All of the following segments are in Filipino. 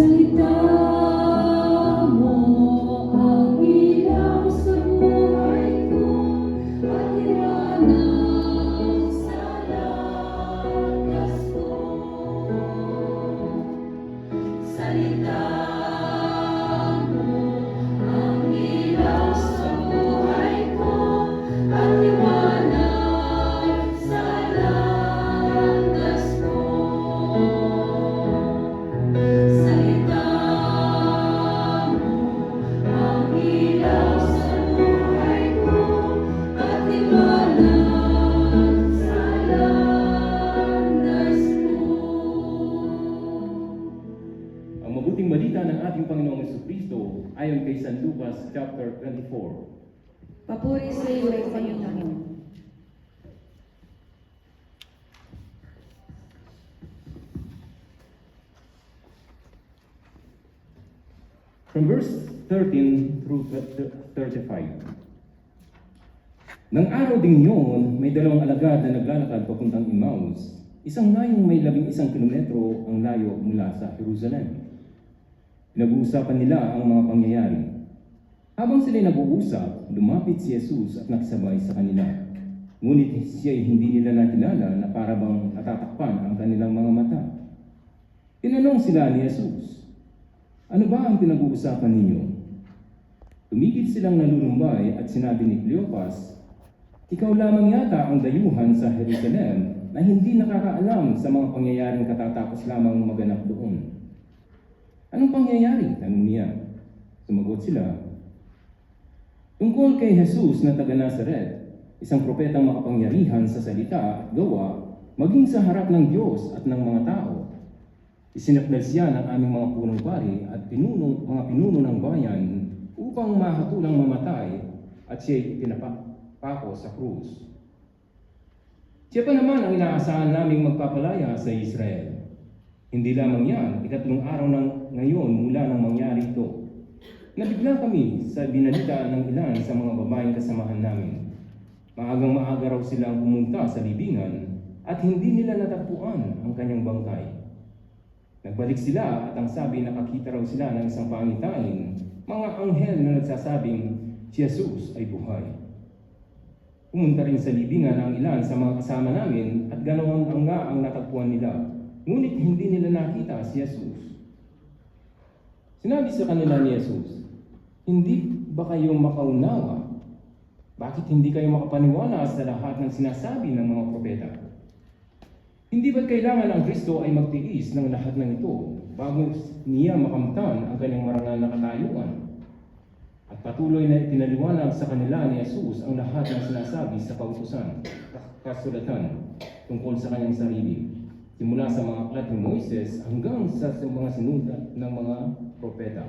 Salita mo ang ilaw sa buhay ko at liwanag sa landas ko. Salita mo ang ilaw sa buhay ko at liwanag sa landas ko. Salita mo ang ilaw sa buhay ko at liwanag sa landas ko. Ang mabuting balita ng ating Panginoong Jesucristo ayon kay San Lucas chapter 24. Papuri sa iyo, Panginoon. From verse 13 through 35. Nang araw ding yun, may dalawang alagad na naglalakad papuntang Emmaus, isang layong may 11 kilometro ang layo mula sa Jerusalem. Pinag-uusapan nila ang mga pangyayari. Habang sila'y nag-uusap, lumapit si Jesus at nagsabay sa kanila. Ngunit siya'y hindi nila nakilala na para bang natatakpan ang kanilang mga mata. Tinanong sila ni Jesus, "Ano ba ang pinag-uusapan ninyo?" Tumigil silang nalulumbay at sinabi ni Cleopas, "Ikaw lamang yata ang dayuhan sa Jerusalem na hindi nakakaalam sa mga pangyayaring katatapos lamang maganap doon." "Anong pangyayari?" tanong niya. Sumagot sila, "Tungkol kay Jesus na taga Nazaret, isang propetang makapangyarihan sa salita at gawa, maging sa harap ng Diyos at ng mga tao. Isinakdal siya ng aming mga punong pari at mga pinuno ng bayan upang mahatulang mamatay at siya'y pinapako sa krus. Siya pa naman ang inaasahan naming magpapalaya sa Israel. Hindi lamang yan, 3 araw ng ngayon mula nang mangyari ito. Nabigla kami sa binalita ng ilan sa mga babaeng kasamahan namin. Maagang maaga raw silang pumunta sa libingan at hindi nila natagpuan ang kanyang bangkay. Nagbalik sila at ang sabi nakakita raw sila ng isang pangitain, mga anghel na nagsasabing si Jesus ay buhay. Pumunta rin sa libingan ang ilan sa mga kasama namin at ganoon ang nga ang natagpuan nila, ngunit hindi nila nakita si Jesus. Sinabi sa kanila ni Jesus, "Hindi ba kayo makaunawa? Bakit hindi kayo makapaniwala sa lahat ng sinasabi ng mga propeta? Hindi ba't kailangan ang Kristo ay magtiis ng lahat ng ito bago niya makamtan ang kanyang marangal na katayuan?" At patuloy na ipinaliwanag sa kanila ni Jesus ang lahat ng sinasabi sa kautusan, kasulatan tungkol sa kanyang sarili, simula sa mga aklat ni Moises hanggang sa mga sinulat ng mga propeta.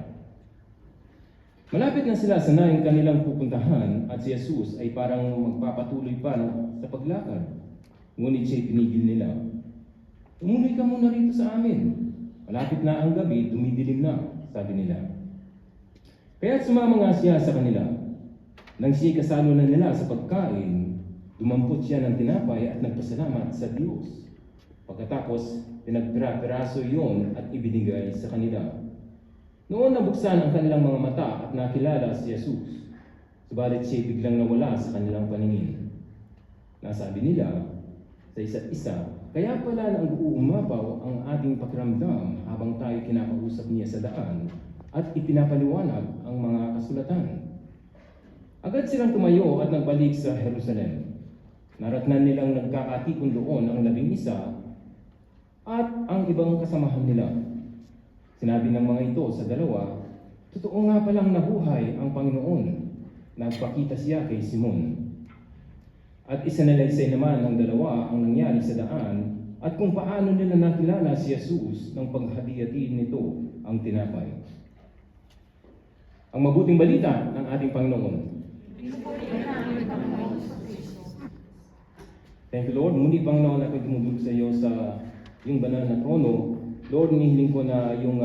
Malapit na sila sa naing kanilang pupuntahan at si Jesus ay parang magpapatuloy pa sa paglakad. Ngunit siya'y pinigil nila. "Tumuloy ka muna rito sa amin. Malapit na ang gabi, dumidilim na," sabi nila. Kaya't sumama nga siya sa kanila. Nang siya'y kasalo na nila sa pagkain, dumampot siya ng tinapay at nagpasalamat sa Diyos. Pagkatapos, pinagpira-piraso iyon at ibinigay sa kanila. Noon nabuksan ang kanilang mga mata at nakilala si Jesus. Subalit siya'y biglang nawala sa kanilang paningin. Nasabi nila sa isa't isa, "Kaya pala na umapaw ang ating pakiramdam habang tayo kinakausap niya sa daan at ipinapaliwanag ang mga kasulatan." Agad silang tumayo at nagbalik sa Jerusalem. Naratnan nilang nagkakatipon doon ang 11 at ang ibang kasamahan nila. Sinabi ng mga ito sa dalawa, "Totoo nga palang nabuhay ang Panginoon." Nagpakita siya kay Simon. At isanalaysay naman ng dalawa ang nangyari sa daan at kung paano nila nakilala si Jesus nang paghati-hatiin nito ang tinapay. Ang mabuting balita ng ating Panginoon. Thank you, Lord. Muli, Panginoon, ako'y dumudulog sa iyo sa iyong banal na trono. Lord, nihiling ko na yung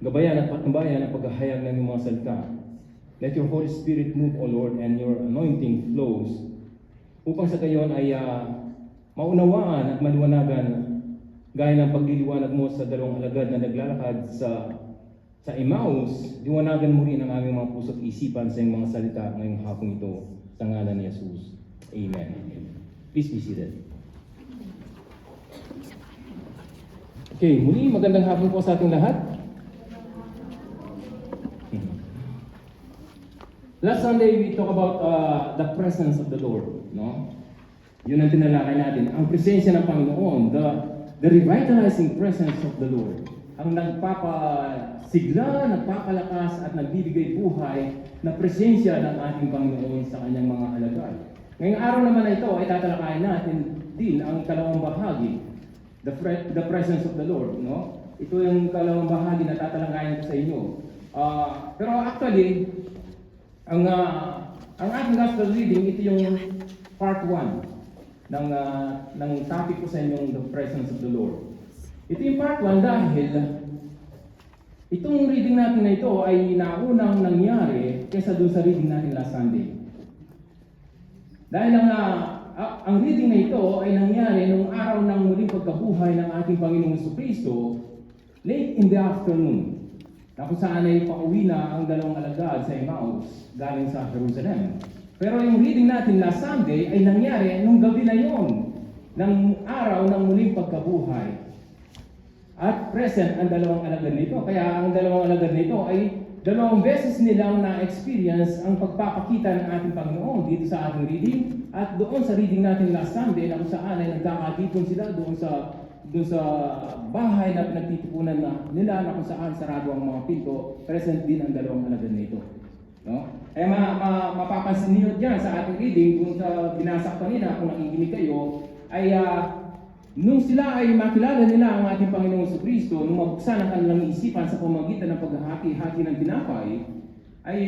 gabayan at patnubayan ang paghahayag ng iyong mga salita. Let your Holy Spirit move, O Lord, and your anointing flows upang sa gayon ay maunawaan at maliwanagan Gaya ng pagliliwanag mo sa dalawang alagad na naglalakad sa Emmaus, liwanagan mo rin ang aming mga puso't isipan sa iyong mga salita ngayong hapong ito sa ngalan ni Jesus. Amen. Please be seated. Okay, muli magandang hapon po sa ating lahat. Last Sunday, we talk about the presence of the Lord. No? Yun ang tinalakay natin. Ang presensya ng Panginoon, the revitalizing presence of the Lord. Ang nagpapasigla, nagpapalakas at nagbibigay buhay na presensya ng ating Panginoon sa kanyang mga alagad. Ngayong araw naman na ito ay tatalakayin natin din ang kalawang bahagi, the presence of the Lord. No? Ito yung kalawang bahagi na tatalakayin ko sa inyo. Pero actually, ang ating gospel reading, ito yung part 1 ng topic ko sa inyong the presence of the Lord. Ito yung part 1 dahil itong reading natin na ito ay naunang nangyari kaysa doon sa reading natin last Sunday. Dahil ang reading na ito ay nangyari nung araw ng muling pagkabuhay ng ating Panginoong Jesucristo, late in the afternoon, na kung saan ay pauwi na ang dalawang alagad sa Emmaus galing sa Jerusalem. Pero yung reading natin last Sunday ay nangyari nung gabi na yon ng araw ng muling pagkabuhay. At present ang dalawang alagad nito. Kaya ang dalawang alagad nito ay dalawang beses nilang na-experience ang pagpapakita ng ating Panginoon dito sa ating reading. At doon sa reading natin last Sunday na kung saan ay nagkakatipon sila doon sa bahay na pinagtitipunan nila na kung saan sarado ang mga pinto, present din ang dalawang alagad nito. No? Kaya mapapansin niyo dyan sa ating reading, kung sa binasa kanina, kung nakikinig kayo, ay nung sila ay makilala nila ang ating Panginoong Jesucristo, nung mabuksan ang kanilang isipan sa pamagitan ng paghahati-hati ng tinapay, ay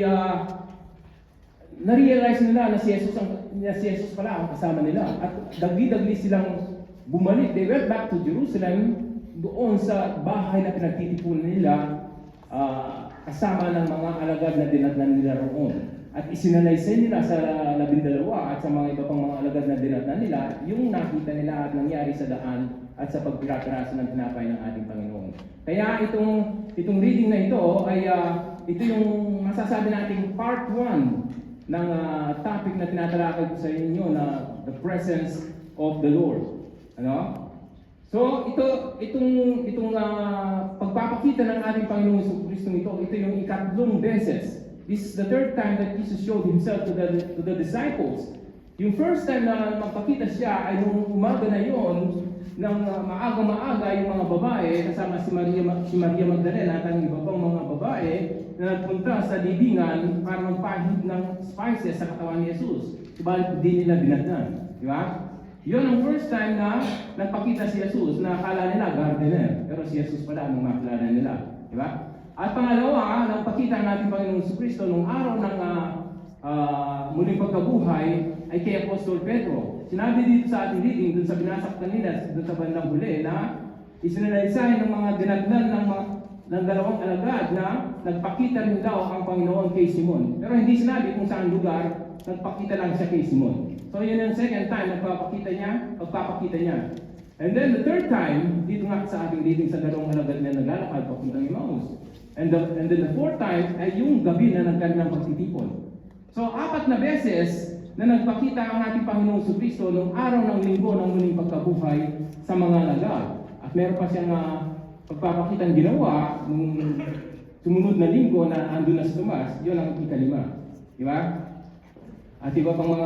na-realize nila na si Jesus pala ang kasama nila. At dagli-dagli silang bumalik. They went back to Jerusalem, doon sa bahay na pinagtitipunan nila, kasama ng mga alagad na dinatnan nila roon. At isinalaysay nila sa 12 at sa mga iba pang mga alagad na dinatnan nila yung nakita nila at nangyari sa daan at sa pagpirapiraso ng tinapay ng ating Panginoon. Kaya itong reading na ito ay ito yung masasabi nating part 1 ng topic na tinatalakay ko sa inyo na the presence of the Lord. Ano? So, itong pagpapakita ng ating Panginoong Jesucristo ito yung ikatlong beses. This is the third time that Jesus showed Himself to the disciples. Yung first time na magpakita siya ay nung umaga na yon, nang maaga-maaga yung mga babae, kasama si Maria Magdalena at ang iba pang mga babae na nagpunta sa libingan para magpahid ng spices sa katawan ni Jesus. Subalit di nila binatnan. Di ba? Yun ang first time na nagpakita si Jesus na akala nila gardener. Pero si Jesus pala ang makilala nila. Di ba? At pangalawa, nagpakita ang ating Panginoong Jesucristo nung araw ng muling pagkabuhay ay kay Apostol Pedro. Sinabi dito sa ating reading, dun sa binasak kanina, dun sa bandang huli, na isinalaysay ng mga dinagnan ng dalawang alagad na nagpakita rin daw ang Panginoon kay Simon. Pero hindi sinabi kung saan lugar, nagpakita lang siya kay Simon. So yun ang second time, pagpapakita niya. And then the third time, dito nga sa ating reading sa dalawang alagad na naglalakad papuntang Emmaus. And then the fourth time ay yung gabi na nagkanilang pagtitipon. So 4 na beses na nagpakita ang ating Panginoong Jesucristo noong araw ng linggo ng muling pagkabuhay sa mga alagad. At meron pa siyang pagpapakitang ginawa nung sumunod na linggo na andun na sa Tomas, yun ang ikalima. Di ba? At iba pang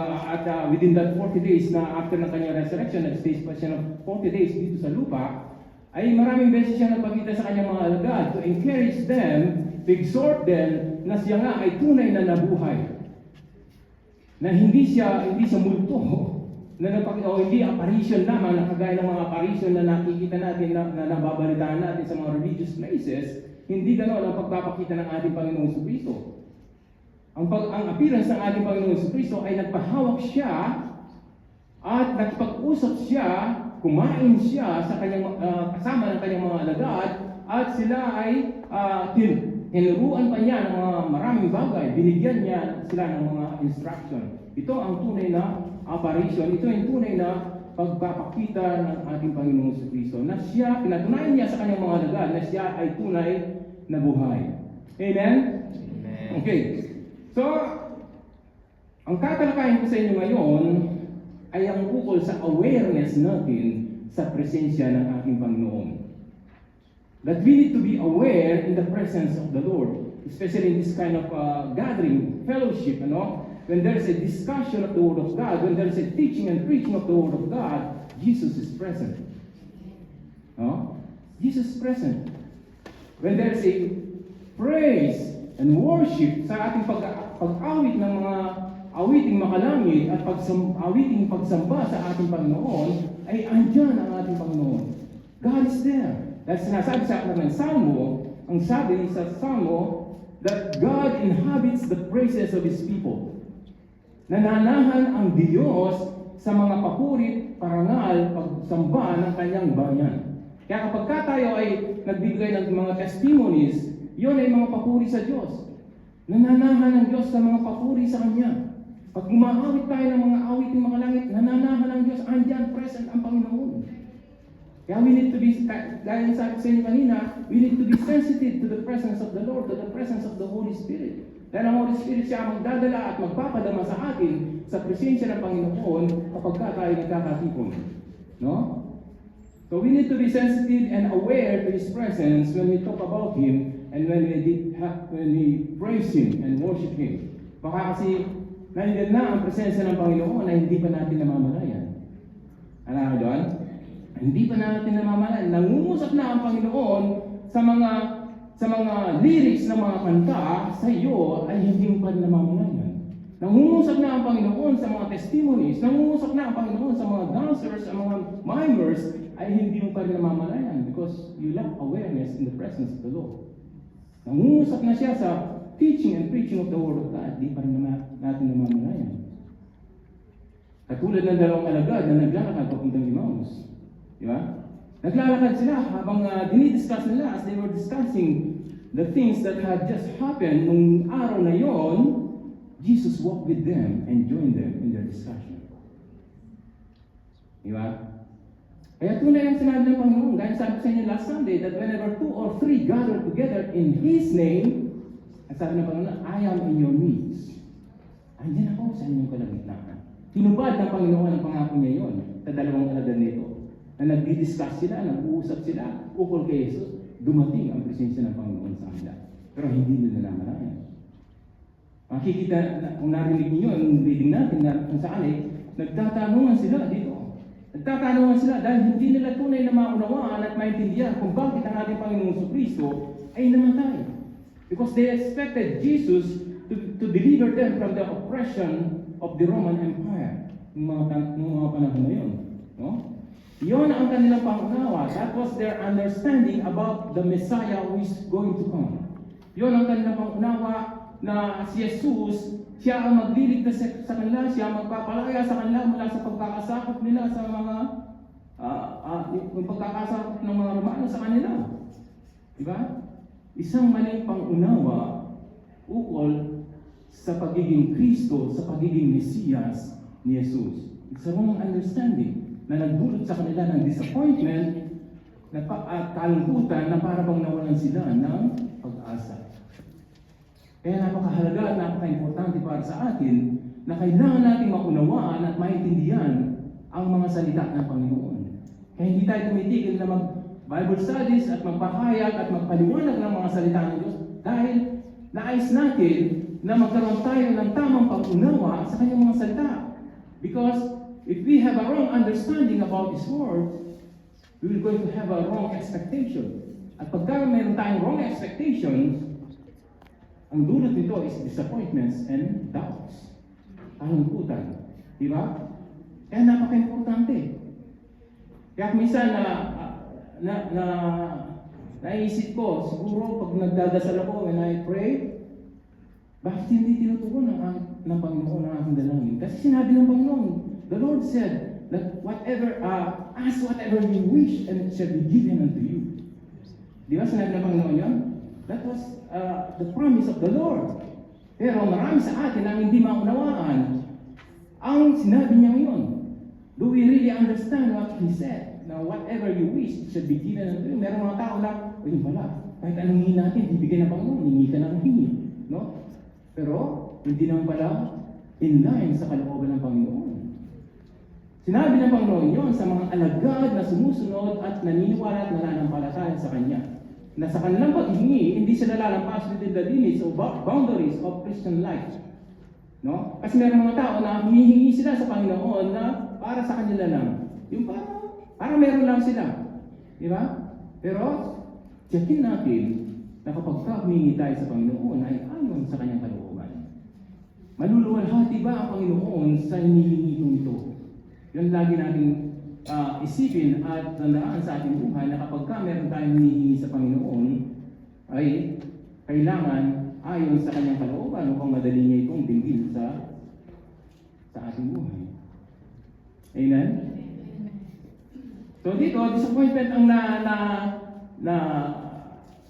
within that 40 days na after ng kanyang resurrection, nag-stay pa siya ng 40 days dito sa lupa, ay maraming beses siya nagpakita sa kanyang mga alagad to encourage them, to exhort them na siya nga ay tunay na nabuhay. Na hindi siya multo, na hindi apparition lamang, na kagaya ng mga apparition na nakikita natin, na nababalitaan natin sa mga religious places, hindi ganoon ang pagpapakita ng ating Panginoong Jesucristo. Ang appearance ng ating Panginoong Jesucristo ay nagpahawak siya at nakipag-usap siya, kumain siya sa kanyang kasama ng kanyang mga alagad, at sila ay tinuruan pa niya ng mga maraming bagay, binigyan niya sila ng mga instruction. Ito ang tunay na apparition, ito ang tunay na pagpapakita ng ating Panginoong Kristo na siya, pinatunayan niya sa kanyang mga alagad na siya ay tunay na buhay. Amen? Amen. Okay. So, ang tatalakayin ko sa inyo ngayon ay ang ukol sa awareness natin sa presensya ng ating Panginoon. That we need to be aware in the presence of the Lord, especially in this kind of gathering, fellowship, when there is a discussion of the Word of God, when there is a teaching and preaching of the Word of God, Jesus is present. No? Jesus is present. When there is a praise and worship sa ating pag-awit ng mga awiting makalangit at awiting pagsamba sa ating Panginoon, ay andyan ang ating Panginoon. God is there. Dahil sinasabi sa akin ng Salmo, ang sabi sa Salmo, that God inhabits the praises of His people. Nananahan ang Diyos sa mga papurit, parangal, pagsamba ng kanyang bayan. Kaya kapag tayo ay nagbibigay ng mga testimonies, yun ay mga papuri sa Diyos. Nananahan ang Diyos sa mga papuri sa Kanya. Pag umaawit tayo ng mga awiting makalangit, nananahan ang Diyos, andyan, present ang Panginoon. Kaya we need to be, gaya sa inyo kanina, we need to be sensitive to the presence of the Lord, to the presence of the Holy Spirit. Dahil ang Holy Spirit siya ang magdadala at magpapadama sa atin sa presensya ng Panginoon kapag tayo nagkakatipon. No? So we need to be sensitive and aware to His presence when we talk about Him and when we praise Him and worship Him. Baka kasi nandiyan na ang presensya ng Panginoon na hindi pa natin namamalayan. Ano nga doon? Hindi pa natin namamalayan. Nangungusap na ang Panginoon sa mga lyrics ng mga kanta sa iyo ay hindi mo pa namamalayan. Nangungusap na ang Panginoon sa mga testimonies, nangungusap na ang Panginoon sa mga dancers, sa mga mimers, ay hindi mo pa rin namamalayan because you lack awareness in the presence of the Lord. Nangungusap na siya sa teaching and preaching of the Word of God, di pa rin natin namamalayan. Katulad ng dalawang alagad na naglalakad papuntang Emmaus. Di ba? Naglalakad sila habang dinidiscuss nila as they were discussing the things that had just happened nung araw na yon, Jesus walked with them and joined them in their discussion. Di ba? Kaya tunay ang sinabi ng Panginoon, dahil sabi sa inyo last Sunday, that whenever 2 or 3 gather together in His name, at sabi ng Panginoon, I am in your midst. Andiyan ako sa inyong kalagitnaan. Tinupad ng Panginoon ang pangako niya yon sa dalawang alagad nito. Na nagdi-discuss sila, nag-uusap sila, ukol kay Jesus, dumating ang presensya ng Panginoon sa kanila. Pero hindi nila namalayan. Makikita, kung narinig niyo, ang reading natin na kung saan nagtatanungan sila dito. Nagtatanungan sila dahil hindi nila tunay na maunawaan at maintindihan kung bakit ang ating Panginoong Kristo ay namatay. Because they expected Jesus to deliver them from the oppression of the Roman Empire ng mga panahon na yun. No? Yun ang kanilang pangunawa. That was their understanding about the Messiah who is going to come. Yun ang kanilang pangunawa na si Jesus, siya ang magliligtas sa kanila, siya ang magpapalaya sa kanila mula sa pagkakasakop nila sa mga yung pagkakasakop ng mga Romano sa kanila. Diba? Isang maling pangunawa ukol sa pagiging Kristo, sa pagiging Mesiyas ni Jesus. It's a wrong understanding na nagdulot sa kanila ng disappointment at kalungkutan na para bang nawalan sila ng pag-asa. Kaya napakahalaga at napaka-importante para sa atin na kailangan natin maunawaan at maintindihan ang mga salita ng Panginoon. Kaya hindi tayo tumitigil na mag-Bible studies at magpahayag at magpaliwanag ng mga salita ng Diyos dahil nais natin na magkaroon tayo ng tamang pag-unawa sa kanyang mga salita. Because if we have a wrong understanding about His Word, we will going to have a wrong expectation. At pagka mayroon tayong wrong expectations, ang dulot nito is disappointments and doubts. Kalungkutan. Di ba? Kaya napaka-importante. Kaya minsan naisip ko, siguro pag nagdadasal ako when I pray, bakit hindi tinutugon ng Panginoon ang aking dalangin? Kasi sinabi ng Panginoon, the Lord said that ask whatever you wish and it shall be given unto you. Di ba sinabi ng Panginoon yan? That was the promise of the Lord. Pero marami sa atin ang hindi maunawaan ang sinabi niya ngayon. Do we really understand what He said? Now, whatever you wish should be given unto you. Merong mga tao na, o yun pala, kahit anong hingin natin, bibigyan ng Panginoon, hingi ka ng hingi. No? Pero, hindi naman pala in line sa kalooban ng Panginoon. Sinabi ng Panginoon yun sa mga alagad na sumusunod at naniniwala at nananampalataya sa Kanya. Na sa kanilang paghingi, hindi sila lalampas within the limits or boundaries of Christian life. No? Kasi meron mga tao na humihingi sila sa Panginoon na para sa kanila lang. Yung para meron lang sila. Di ba? Pero, tiyakin natin na kapag humingi tayo sa Panginoon ay ayon sa Kanyang kalooban. Maluluwalhati ba ang Panginoon sa hinihingi ito? Yun lagi natin isipin at tandaan sa ating buhay na kapag meron tayong hinihingi sa Panginoon ay kailangan ayon sa Kanyang kalooban upang madali niya itong dinggin sa ating buhay. Amen? So dito, disappointment ang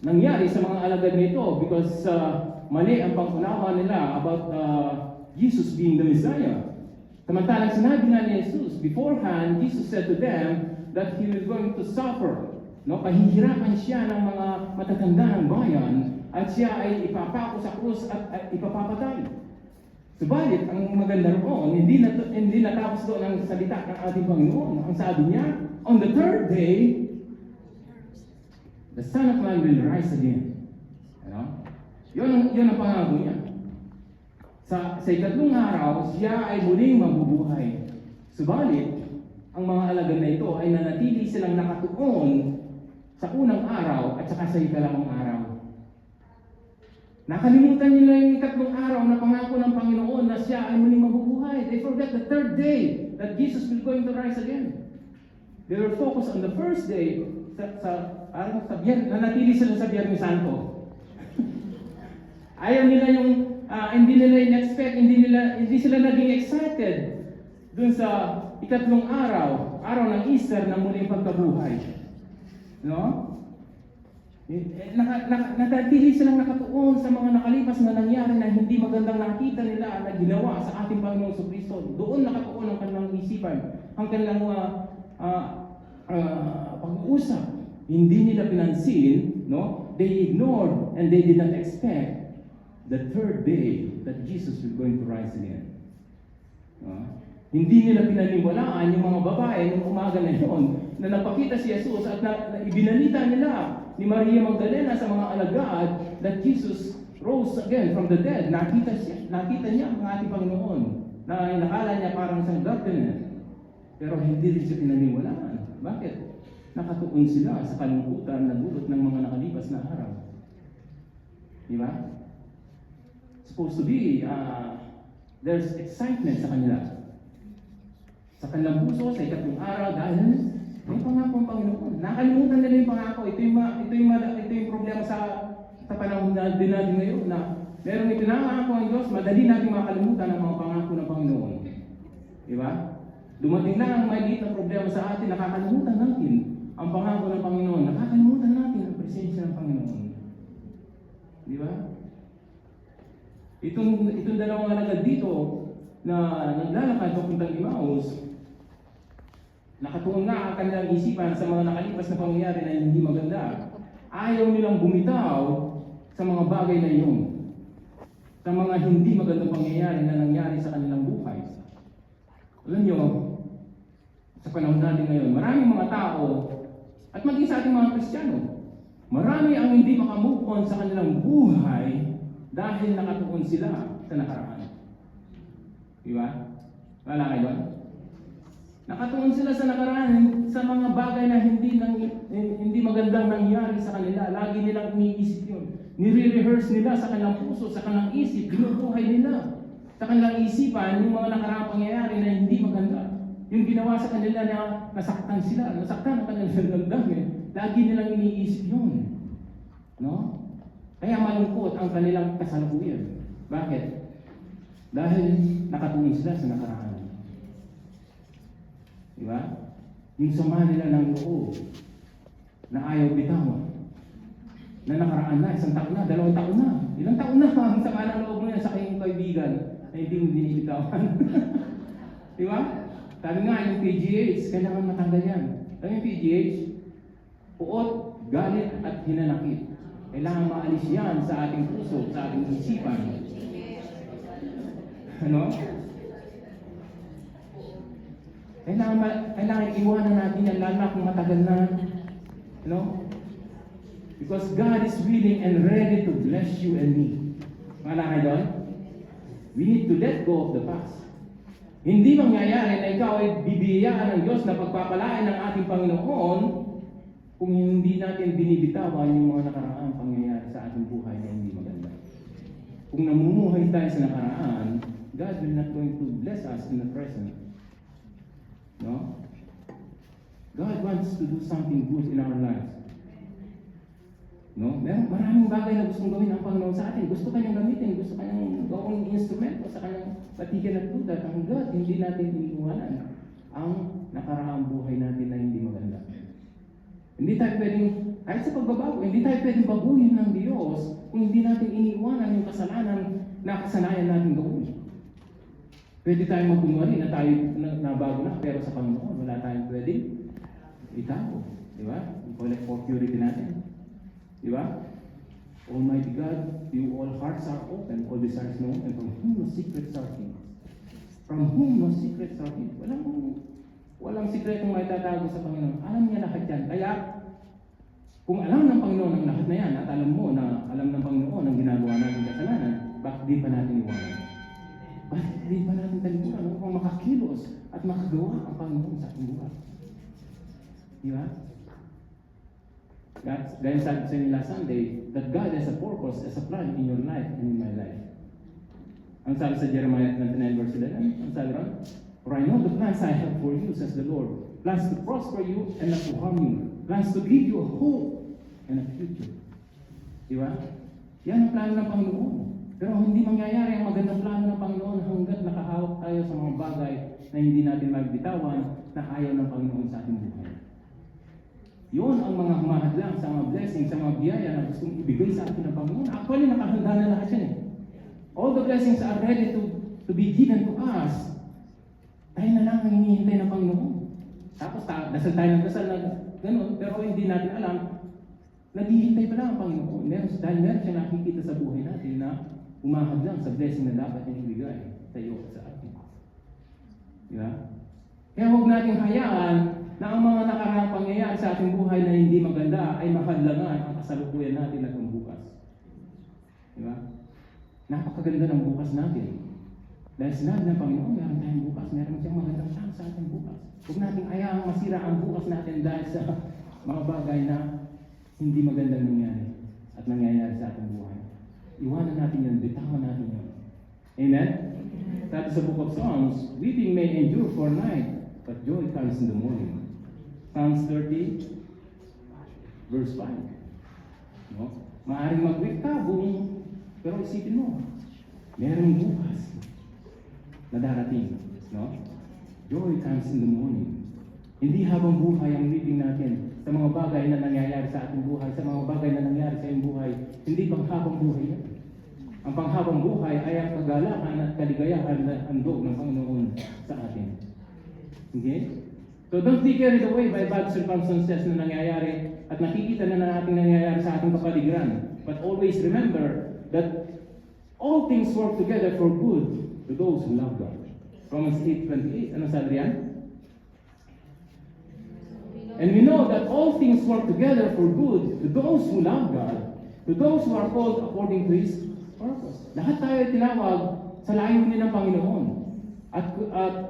nangyari sa mga alagad nito because mali ang pangunawa nila about Jesus being the Messiah. Samantalang sinabi nga ni Jesus, beforehand, Jesus said to them that He was going to suffer. No? Pahihirapan siya ng mga matatanda ng bayan at siya ay ipapako sa krus at ipapapatay. Subalit, ang maganda roon, hindi natapos doon ang salita ng ating Panginoon. Ang sabi niya, on the third day, the Son of Man will rise again. Ano? Yun ang pangako niya. Sa ikatlong araw, siya ay muling mabubuhay. Subalit, ang mga alagad na ito ay nanatili silang nakatuon sa unang araw at saka sa ikalawang araw. Nakalimutan nila yung ikatlong araw na pangako ng Panginoon na siya ay muling mabubuhay. They forget the third day that Jesus will going to rise again. They were focused on the first day. Nanatili sila sa Biyernes Santo. Ayaw nila yung hindi nila in-expect, hindi sila naging excited dun sa ikatlong araw ng Easter na muling pagkabuhay. No? Natatili silang nakatuon sa mga nakalipas na nangyari na hindi magandang nakita nila na ginawa sa ating Panginoong Kristo. Doon nakatuon ang kanilang isipan, ang kanilang pag-uusap. Hindi nila pinansin, no? They ignored and they did not expect the third day that Jesus was going to rise again. Hindi nila pinaniwalaan yung mga babae nung umaga na yun na napakita si Jesus at ibinalita nila ni Maria Magdalena sa mga alagad that Jesus rose again from the dead. Nakita niya ang ating Panginoon na nakala niya parang isang gardener. Pero hindi rin siya pinaniwalaan. Bakit? Nakatuon sila sa kalungkutan na dulot ng mga nakalipas na araw. Di ba? Supposed to be, there's excitement sa kanila. Sa kanilang puso, sa ikatlong araw, dahil may pangako ang Panginoon. Nakalimutan nila yung pangako. Ito yung problema sa panahon din natin ngayon na merong ipinangako ang Diyos, madali natin makalimutan ang mga pangako ng Panginoon. Di ba? Dumating lang ang maliit na problema sa atin, nakakalimutan natin ang pangako ng Panginoon. Nakakalimutan natin ang presensya ng Panginoon. Di ba? Itong dalawang alagad dito na naglalakad papuntang Emmaus, nakatuon nga ang kanilang isipan sa mga nakalipas na pangyayari na hindi maganda. Ayaw nilang bumitaw sa mga bagay na iyon, sa mga hindi magandang pangyayari na nangyari sa kanilang buhay. Alam niyo, sa panahon natin ngayon, maraming mga tao, at maging sa ating mga Kristiyano, marami ang hindi makamove on sa kanilang buhay dahil nakatuon sila sa nakaraan. Di ba? Wala kayo doon? Nakatuon sila sa nakaraan sa mga bagay na hindi magandang nangyari sa kanila. Lagi nilang iniisip yun. Nire-rehearse nila sa kanilang puso, sa kanilang isip, binubuhay nila sa kanilang isipan yung mga nakaraang pangyayari na hindi maganda. Yung ginawa sa kanila na nasaktan sila, nasaktan ang kanilang damdamin. Lagi nilang iniisip yun. No? Kaya malungkot ang kanilang kasalukuyan. Bakit? Dahil nakatuon sila sa nakaraan. Diba? Yung sama nila ng loob na ayaw bitawan. Na nakaraan na, isang taon na, 2 taon na. Ilang taon na ang sama ng loob mo yan sa kayong kaibigan na hindi mo binibitawan. Diba? Sabi nga, yung PGH, kailangan matanggal yan. Sabi yung PGH, puot, galit at hinanakit. Kailangan maalis yan sa ating puso, sa ating isipan. Ano? Kailangan iwanan natin yan, lalo na kung matagal na. No? Because God is willing and ready to bless you and me. Malakay doon? We need to let go of the past. Hindi mangyayari na ikaw ay bibiyayaan ng Diyos na pagpapalain ng ating Panginoon kung hindi natin binibitawan yung mga nakaraang pangyayari sa ating buhay na hindi maganda. Kung namumuhay tayo sa nakaraan, God will not going to bless us in the present. No? God wants to do something good in our lives. No? Maraming bagay na gustong gawin ang Panginoon sa atin. Gusto kanyang gamitin, gusto kanyang gawing instrumento sa kanyang patikan at duda. Hanggat hindi natin iniiwanan ang nakaraang buhay natin na hindi maganda. Hindi tayo pwedeng, kahit sa pagbabago, hindi tayo pwedeng baguhin ng Diyos kung hindi natin iniiwanan yung kasalanan na kasanayan natin gawin. Pwede tayong magkunwari na tayo nabago na, pero sa Panginoon, wala tayong pwedeng itago. Di ba? Collect for purity natin. Di ba? Almighty God, you all hearts are open, all desires known, and from whom no secrets are hid. From whom no secrets are hid. Walang sikretong may tatago sa Panginoon. Alam niya lahat yan. Kaya, kung alam ng Panginoon ang lahat na yan, at alam mo na alam ng Panginoon ang ginagawa natin kasalanan, bakit di pa natin iwanan? Bakit di pa natin talimutan upang makakilos at makagawa ang Panginoon sa ating buhay? Di ba? Gaya sabi sa inyo last Sunday, that God has a purpose, has a plan in your life and in my life. Ang sabi sa Jeremiah 29 verse 11, ang sabi ron, for I know the plans I have for you, says the Lord, plans to prosper you and not to harm you, plans to give you a hope and a future. Di ba? Yan ang plano ng Panginoon. Pero hindi mangyayari ang magandang plano ng Panginoon hanggat nakahawak tayo sa mga bagay na hindi natin magbitawan na ayaw ng Panginoon sa ating buhay. Yun ang mga humahadlang sa mga blessings, sa mga biyaya na gustong ibigay sa atin ng Panginoon. Actually, nakahanda na lahat yan eh. All the blessings are ready to be given to us. Tayo na lang ang hinihintay ng Panginoon. Tapos, dasal tayo ng dasal na gano'n, pero hindi natin alam, naghihintay pa lang ang Panginoon. Dahil meron siya nakikita sa buhay natin na humahadlang sa blessing na dapat niya ibigay sa iyo at sa atin. Diba? Kaya huwag natin hayaan na ang mga nakaraang pangyayari sa ating buhay na hindi maganda ay mahadlangan ang kasalukuyan natin at ang bukas. Diba? Napakaganda ng bukas natin. Dahil sinabi ng Panginoon, meron tayong bukas, meron siyang magandang chance sa ating bukas. Huwag natin ayaang masira ang bukas natin dahil sa mga bagay na hindi magandang nangyari at nangyayari sa ating buhay. Iwanan natin yun, bitawan natin yun. Amen? Sabi sa Book of Psalms, weeping may endure for night, but joy comes in the morning. Psalms 30, verse 5. No? Maaring mag-weep ka, pero isipin mo, merong bukas na darating. No? Joy comes in the morning. Hindi habang buhay ang weeping natin sa mga bagay na nangyayari sa ating buhay, sa mga bagay na nangyayari sa iyong buhay, hindi panghabang buhay yan. Ang panghabang buhay ay ang kagalakan at kaligayahan na handog ng Panginoon sa atin. Okay? So don't be carried away by bad circumstances na nangyayari at nakikita na natin nangyayari sa ating kapaligiran. But always remember that all things work together for good to those who love God. Romans 8:28. Ano sabi yan? And we know that all things work together for good to those who love God, to those who are called according to His purpose. Lahat tayo tinawag sa layunin ng Panginoon. At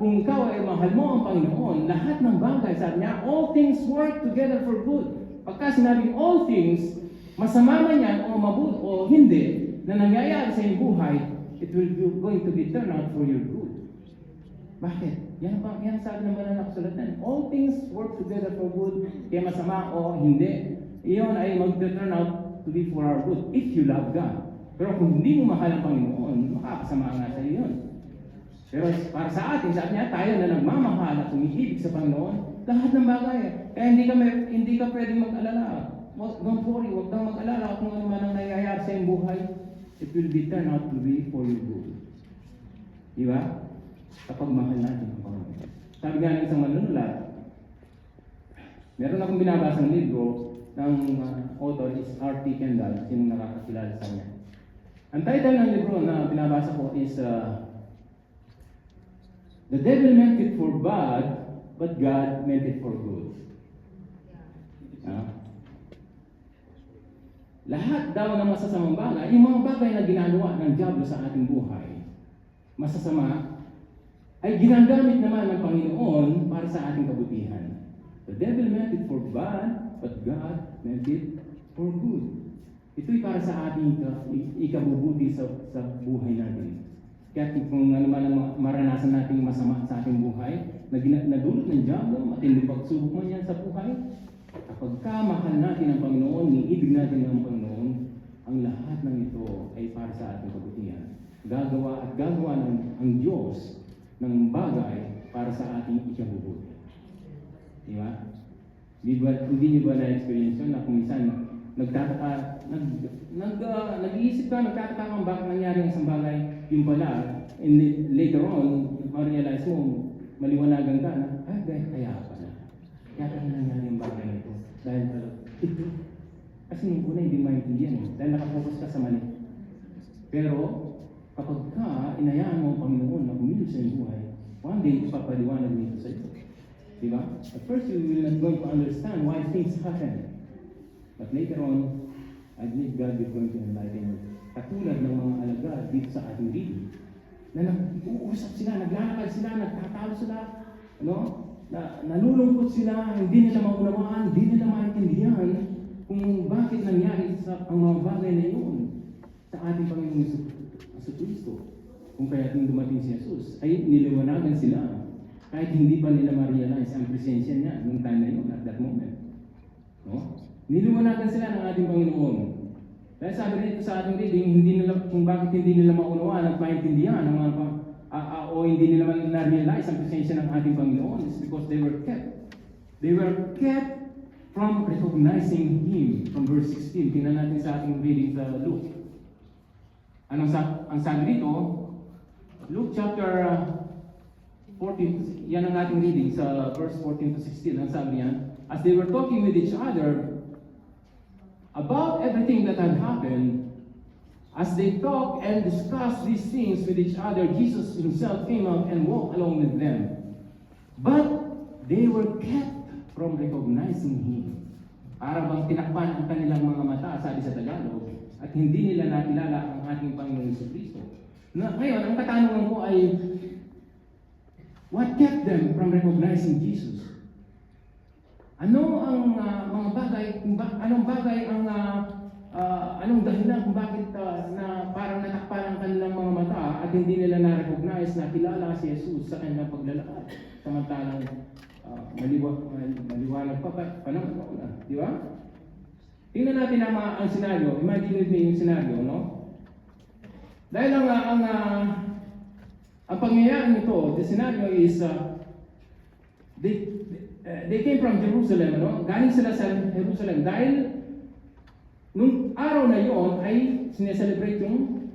kung ikaw ay mahal mo ang Panginoon, lahat ng bagay, sabi niya, all things work together for good. Pagka sinabing all things, masama man yan o mabuti o hindi, na nangyayari sa iyong buhay, it will be going to be turned out for your good. Bakit? Yan ang sabi ng banal na kasulatan. All things work together for good, kaya masama o hindi. Iyon ay mag-turn out to be for our good, if you love God. Pero kung hindi mo mahal ang Panginoon, makakasama nga sa iyo yun. Pero para sa atin, sabi niya, tayo na nagmamahal at umiibig sa Panginoon, lahat ng bagay. Kaya hindi ka pwedeng mag-alala. Don't worry, huwag kang mag-alala kung ano man ang nangyayari sa iyong buhay. It will be turned out to be for your good. Di ba? Kapag mahal natin ang Panginoon. Sabi nga ng isang manunulat, meron akong binabasang libro ng author is R.T. Kendall, sinong nakakakilala sa kanya. Ang title ng libro na binabasa ko is The Devil Meant It for Bad, but God Meant It for Good. Lahat daw ng masasamang bagay, yung mga bagay na ginagawa ng diablo sa ating buhay, masasama, ay ginagamit naman ng Panginoon para sa ating kabutihan. The devil meant it for bad, but God meant it for good. Ito'y para sa ating ikabubuti sa buhay natin. Kaya kung ano man ang maranasan nating masama sa ating buhay, na dulot ng diablo, matinding pagsubok man yan sa buhay, kapag mahal natin ang Panginoon, iibig natin ang Panginoon, ang lahat ng ito ay para sa ating kabutihan. Gagawa ang Diyos ng bagay para sa ating ikabubuti. Di ba? Hindi niyo ba na-experience yun na kung minsan nag-iisip ka, nagtataka kang bakit nangyari ang isang bagay, yung pala, and later on, ma-realize mo, maliwanagan ka na, kaya pala. Kaya pala nangyari ang bagay na ito. Dahil pala, ito. Kasi nung una hindi maintindihan dahil nakafocus ka sa mali. Pero, kapag inayaan mo ang Panginoon na kumilos sa iyong buhay, one day, ipapaliwanag nito sa iyo. Diba? At first, you will not going to understand why things happen. But later on, I believe God is going to enlighten you. Katulad ng mga alagad dito sa ating reading, na nag-uusap sila, naglalakad sila, nagtatalo sila, nalulungkot sila, hindi nila maunawaan, hindi nila maintindihan kung bakit nangyari ang mga bagay na iyon sa ating Panginoong Jesucristo. Kung kaya dumating si Jesus, ay niliwanagan sila kahit hindi pa nila ma-realize ang presensya niya nung time na yun, at that moment. Niliwanagan sila ng ating Panginoon. Dahil sabi nito sa ating reading, kung bakit hindi nila maunawaan at maintindihan ang mga o hindi nila na-realize ang presensya ng ating Panginoon is because they were kept from recognizing Him. From verse 16, tingnan natin sa ating reading sa Luke. Ang sabi dito, Luke chapter 14, yan ang ating reading sa verse 14 to 16. Ang sabi yan, as they were talking with each other about everything that had happened, as they talked and discussed these things with each other, Jesus himself came out and walked along with them. But they were kept from recognizing Him. Para bang tinakpan ang kanilang mga mata, sabi sa Tagalog, at hindi nila nakilala ang ating Panginoong Jesucristo. Ngayon, ang katanungan ko ay, what kept them from recognizing Jesus? Ano ang mga bagay, anong dahilan kung bakit na parang natakpan ang kanilang mga mata at hindi nila na-recognize na kilala si Jesus sa kanilang paglalakad. Samantalang maliwanag pa panahon na, di ba? Tingnan natin ang senaryo. Imagine with me yung senaryo, no? Dahil ang pangyayari nito, the scenario is they came from Jerusalem, no? Galing sila sa Jerusalem dahil nung araw na yon ay sineselebrate yung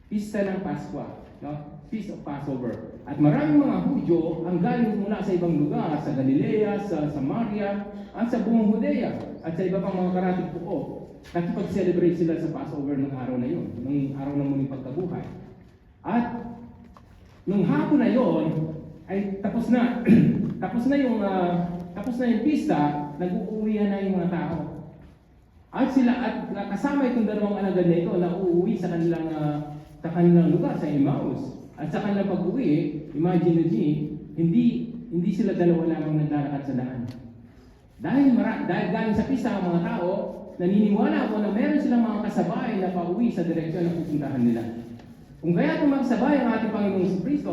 pista ng Pasko, no? Feast of Passover. At maraming mga Hudyo ang galing mula sa ibang lugar, sa Galilea, sa Samaria, at sa buong Judea, at sa iba pang mga karatig puo. Nakipag-celebrate sila sa Passover ng araw na yon, ng araw ng muling pagkabuhay. At nung hapon na yon ay tapos na tapos na yung pista, nag-uuwihan na yung mga tao. At kasama itong dalawang alagad na ito na uuwi sa kanilang lugar, sa Emmaus. At sa kanilang pag-uwi, imagine nyo, hindi sila dalawa lamang naglalakad sa daan. Dahil galing sa pista ang mga tao, naniniwala ako na meron silang mga kasabay na pauwi sa direksyon na pupuntahan nila. Kung kaya kung magsabay ang ating Panginoong Jesucristo,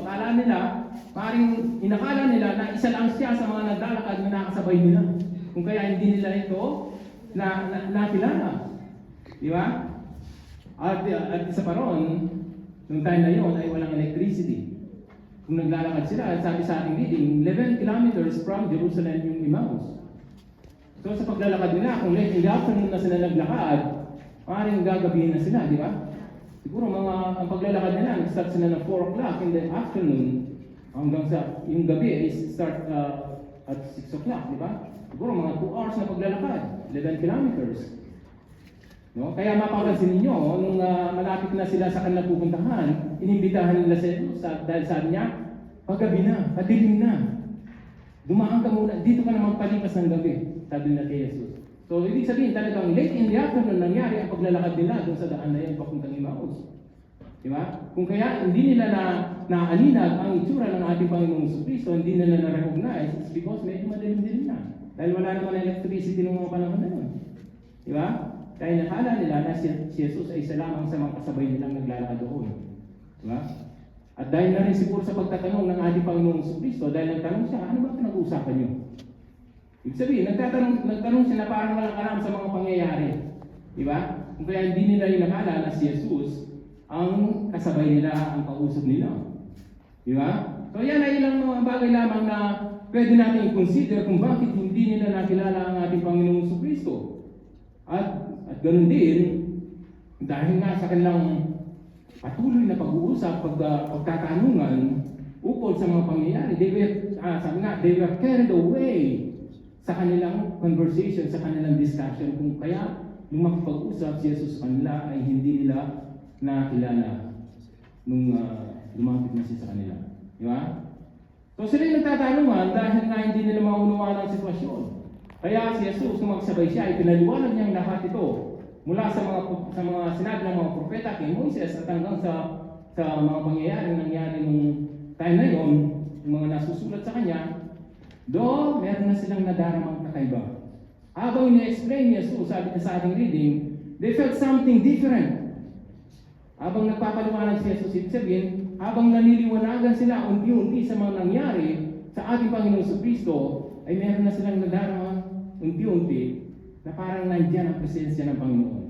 inakala nila na isa lang siya sa mga naglalakad na nakasabay nila. Kung kaya hindi nila ito nakilala. Di ba? At isa pa ron, nung time na yon ay walang electricity. Kung naglalakad sila, sabi sa ating reading, 11 kilometers from Jerusalem yung Emmaus. So sa paglalakad nila, kung late in the afternoon na sila naglakad, maaaring gagabihin na sila, di ba? Siguro ang paglalakad nila, nag-start sila ng 4 o'clock in the afternoon. hanggang sa yung gabi is start at 6 o'clock, di ba? Siguro mga 2 hours na paglalakad, 11 kilometers. No? Kaya mapapansin ninyo, nung malapit na sila sa kanilang pupuntahan, inimbitahan nila si Jesus dahil sabi niya, paggabi na, padilim na. Dumaan ka muna, dito ka na magpalipas ng gabi, sabi nila kay Jesus. So, ibig sabihin talagang late in the afternoon nangyari ang paglalakad nila doon sa daan na yan papuntang Emmaus. Di ba? Kung kaya hindi nila naalinag ang itsura ng ating Panginoong Jesucristo, hindi nila na-recognize, it's because medyo madilim-dilim na. Dahil wala naman electricity noong mga panahon na yun. Di ba? Kaya nakala nila na si Jesus ay isa lamang sa mga kasabay nilang naglalakad doon. Di ba? At dahil na rin siguro sa pagtatanong ng ating Panginoong Jesucristo, dahil nagtanong siya, ano ba pinag-uusapan niyo? Ibig sabihin, nagtanong siya na parang walang alam sa mga pangyayari. Di ba? Kung kaya hindi nila yung nakala na si Jesus ang kasabay nila, ang kausap nila. Di ba? So yan ay ilang mga bagay lamang na pwede natin i-consider kung bakit hindi nila nakilala ang ating Panginoong Jesucristo. At ganoon din, dahil nga sa kanilang patuloy na pag-uusap, pagtatanungan ukol sa mga pangyayari, sabi nga, they were carried away sa kanilang conversation, sa kanilang discussion, kung kaya nung makipag-usap si Jesus sa kanila ay hindi nila nakilala nung lumapit na siya sa kanila. Di ba? So sila yung nagtatanungan dahil nga hindi nila maunawaan ang sitwasyon. Kaya si Jesus, nung magsabay siya, ay pinaliwanag niyang lahat ito mula sa mga sinabi ng mga propeta kay Moises at hanggang sa mga pangyayari nangyari nung time na yun, yung mga nasusulat sa kanya. Do, meron na silang nadaramang kakaiba. Habang ina-explain ni Jesus, sabi niya sa ating reading, they felt something different. Habang nagpapaliwanag si Jesus, ibig sabihin, habang naliliwanagan sila unti-unti sa mga nangyari sa ating Panginoong Jesucristo, ay meron na silang nadaramang unti-unti na parang nandiyan ang presensya ng Panginoon.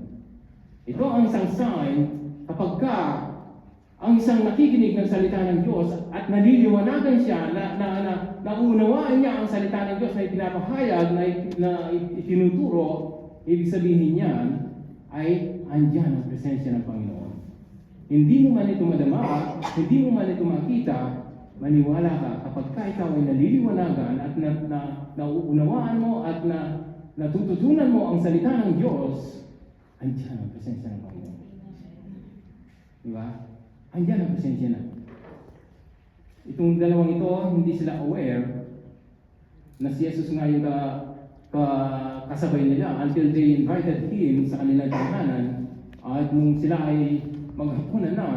Ito ang isang sign kapag ang isang nakikinig ng salita ng Diyos at naliliwanagan siya, naunawaan niya ang salita ng Diyos na ipinapahayag, na itinuturo, ibig sabihin niyan ay andyan ang presensya ng Panginoon. Hindi mo man ito madama, hindi mo man ito makita, maniwala ka kapag ikaw ay naliliwanagan at nauunawaan mo at natututunan mo ang salita ng Diyos, andyan ang presensya ng Panginoon. Diba? Andyan ang presensya na. Itong dalawang ito, hindi sila aware na si Jesus nga yung kasabay nila until they invited Him sa kanilang tahanan. At nung sila ay maghapunan na,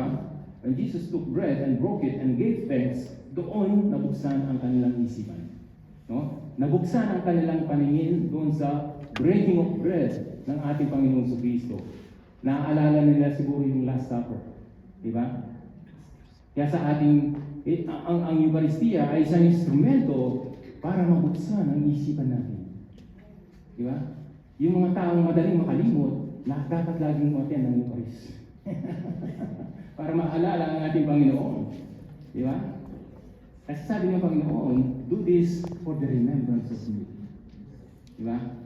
when Jesus took bread and broke it and gave thanks, doon nabuksan ang kanilang isipan. No? Nabuksan ang kanilang paningin doon sa breaking of bread ng ating Panginoong Jesucristo. Naaalala nila siguro yung Last Supper. Diba? Kaya sa ating, ang Eucharistia ay isang instrumento para mabuksan ang isipan natin. Diba? Yung mga taong madaling makalimot, dapat laging mo-attend ng Eucharist. Para maalala ang ating Panginoon. Diba? Kasi sabi ng Panginoon, do this for the remembrance of me. Diba?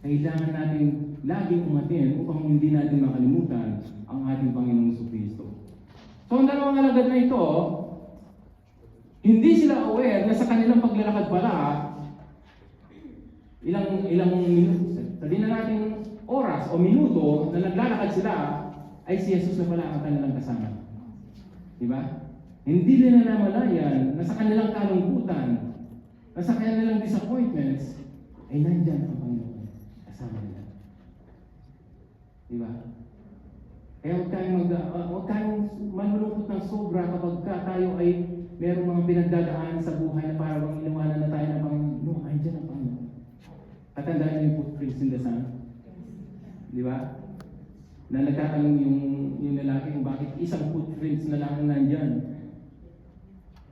Kailangan natin laging umatin upang hindi natin makalimutan ang ating Panginoong Jesucristo. So, ang dalawang alagad na ito, hindi sila aware na sa kanilang paglalakad pala, ilang minuto, sabihin na natin oras o minuto na naglalakad sila, ay si Jesus na pala ang kanilang kasama. Diba? Hindi nila namalayan na sa kanilang kalungkutan, na sa kanilang disappointments, ay nandyan ang Panginoon kasama nila. Diba? Kaya huwag tayong malulungkot ng sobra kapag tayo ay merong mga pinagdadaan sa buhay na parang iniwanan na tayo ng Panginoon. No, ay dyan ang Panginoon. At tandaan niyo yung footprints in the sand. Di ba? Na nagtatanong yung lalaki kung bakit isang footprints na lang nandyan.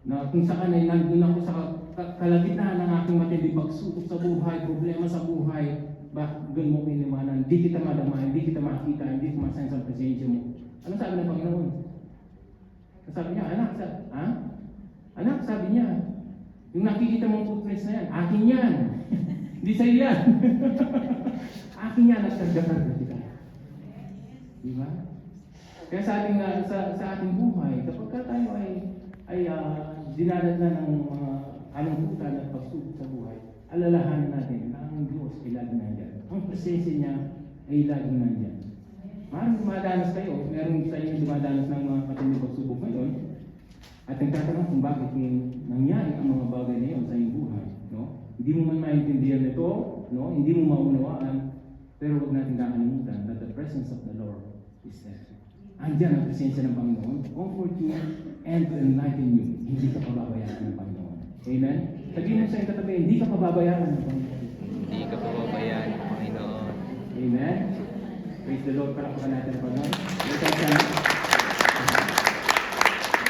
Na kung saan ay nandun ako sa kalagitnaan ng aking matinding pagsubok sa buhay, problema sa buhay, bakit doon mo iniwanan? Hindi kita madama, hindi kita makita, hindi ko masense ang presensya mo. Ano sabi ng Panginoon? Sabi niya, anak, sabi niya, yung nakikita mong footprints na yan, akin yan. Hindi sa'yo yan. Akin yan, nagkarga-karga kita. Diba? Kaya sa ating buhay, kapag tayo ay dinadatnan ng mga kalungkutan at pagsubok sa buhay, alalahanin natin na ang Diyos ay laging nandyan. Ang presensya niya ay laging nandyan. Maraming dumadanas kayo, meron sa inyo dumadanas ng mga matinding pagsubok ngayon, at nagtatanong kung bakit nangyari ang mga bagay na yun sa iyong buhay. No? Hindi mo man maintindihan ito, no? Hindi mo maunawaan, pero huwag natin kakalimutan that the presence of the Lord is there. Andiyan ang presensya ng Panginoon to comfort you and to enlighten you. Hindi ka pababayaan ng Panginoon. Amen? Sabihin mo sa iyong katabi, hindi ka pababayaan ng Panginoon. Hindi ka pababayaan ng Panginoon. Amen? Praise the Lord, palakpakan natin ang Panginoon.